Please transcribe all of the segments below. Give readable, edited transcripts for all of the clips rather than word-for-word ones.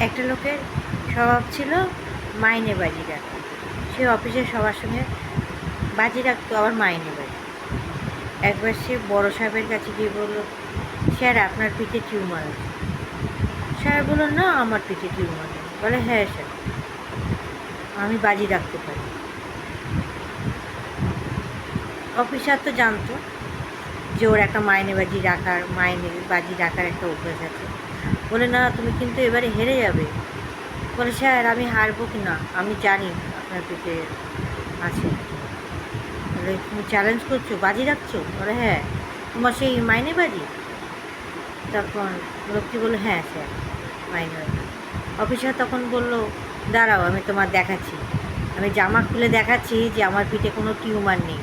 একটা লোকের স্বভাব ছিল মাইনে বাজি রাখা। সে অফিসের সবার সঙ্গে বাজি রাখতো, আবার মাইনে বাজি। একবার সে বড় সাহেবের কাছে গিয়ে বলল, স্যার আপনার পিঠে টিউমার আছে। স্যার বলল, না আমার পিঠে টিউমার নেই। বলে, হ্যাঁ স্যার, আমি বাজি রাখতে পারি। অফিসার তো জানতো যে ওর একটা মাইনে বাজি রাখার একটা অভ্যাস আছে। বলে, না তুমি কিন্তু এবারে হেরে যাবে। বলে, স্যার আমি হারবো কি না, আমি জানি আপনার পিঠে আছে। বলে, তুমি চ্যালেঞ্জ করছো, বাজি রাখছো? বলে, হ্যাঁ। তোমার সেই মাইনে বাজি? তখন লোকটি বললো, হ্যাঁ স্যার, মাইনে বাজি। অফিসার তখন বলল, দাঁড়াও আমি তোমার দেখাচ্ছি, আমি জামা খুলে দেখাচ্ছি যে আমার পিঠে কোনো টিউমার নেই,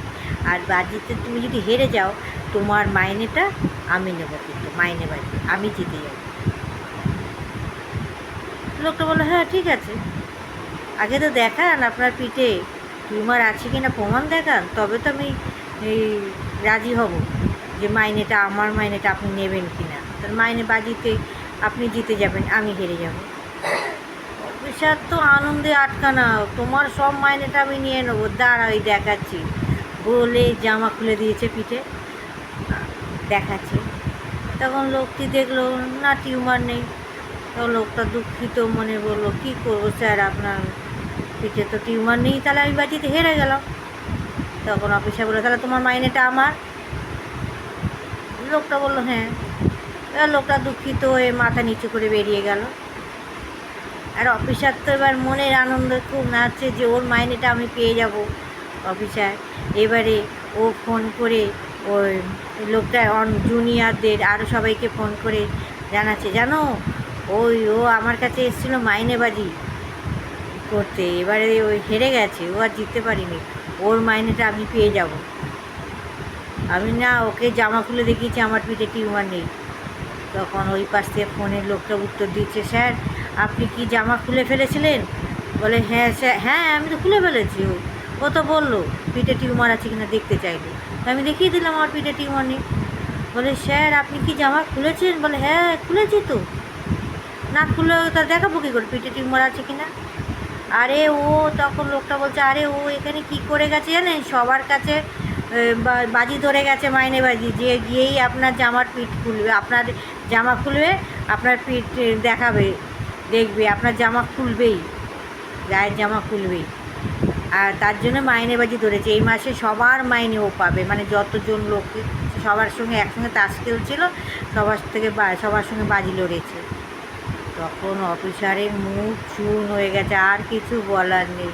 আর বাজিতে তুমি যদি হেরে যাও তোমার মাইনেটা আমি নেব, কিন্তু মাইনে বাজি আমি জিতে যাব। লোকটা বললো, হ্যাঁ ঠিক আছে, আগে তো দেখান আপনার পিঠে টিউমার আছে কি না প্রমাণ দেখান, তবে তো আমি এই রাজি হব যে আমার মাইনেটা আপনি নেবেন কি না। তার মাইনে বাজিতে আপনি জিতে যাবেন, আমি হেরে যাব। অফিসার তো আনন্দে আটকানা, তোমার সব মাইনেটা আমি নিয়ে নেবো, দাঁড়াই দেখাচ্ছি বলে জামা খুলে দিয়েছে পিঠে, দেখাচ্ছে। তখন লোকটি দেখলো না টিউমার নেই। তো লোকটা দুঃখিত মনে বললো, কী করবো স্যার, আপনার পিঠে তো টিউমার নেই, তাহলে আমি বাজিতে হেরে গেলাম। তখন অফিসার বললো, তাহলে তোমার মাইনেটা আমার? লোকটা বললো, হ্যাঁ। এবার লোকটা দুঃখিত হয়ে মাথা নিচু করে বেরিয়ে গেল। আর অফিসার তো এবার মনের আনন্দ খুব নাচছে যে ওর মাইনেটা আমি পেয়ে যাব। অফিসার এবারে ও ফোন করে ওই লোকটা জুনিয়রদের আরও সবাইকে ফোন করে জানাচ্ছে, জানো ও আমার কাছে এসেছিলো মাইনেবাজি করতে, এবারে ওই হেরে গেছে, ও আর জিততে পারিনি, ওর মাইনেটা আমি পেয়ে যাব। আমি না ওকে জামা খুলে দেখিয়েছি আমার পিঠে টিউমার নেই। তখন ওই পাশ থেকে ফোনের লোকটা উত্তর দিচ্ছে, স্যার আপনি কি জামা খুলে ফেলেছিলেন? বলে, হ্যাঁ স্যার, হ্যাঁ আমি তো খুলে ফেলেছি। ও তো বললো পিঠে টিউমার আছে কিনা দেখতে চাইলো, তো আমি দেখিয়ে দিলাম আমার পিঠে টিউমার নেই। বলে, স্যার আপনি কি জামা খুলেছেন? বলে, হ্যাঁ খুলেছি তো, না খুলে তা দেখাবো কী করে পিঠে টিউমার আছে কিনা। আরে ও তখন লোকটা বলছে, আরে ও এখানে কি করে গেছে জানেন, সবার কাছে বাজি ধরে গেছে মাইনে বাজি, যে গিয়েই আপনার জামার পিঠ খুলবে, আপনার জামা খুলবে, আপনার পিঠ দেখাবে, দেখবে আপনার জামা খুলবেই, গায়ের জামা খুলবেই। আর তার জন্য মাইনে বাজি ধরেছে, এই মাসে সবার মাইনে ও পাবে, মানে যতজন লোক সবার সঙ্গে একসঙ্গে তাস খেলছিল সবার সঙ্গে বাজি লড়েছে। তখন অফিসারের মুখ চূর্ণ হয়ে গেছে, আর কিছু বলার নেই।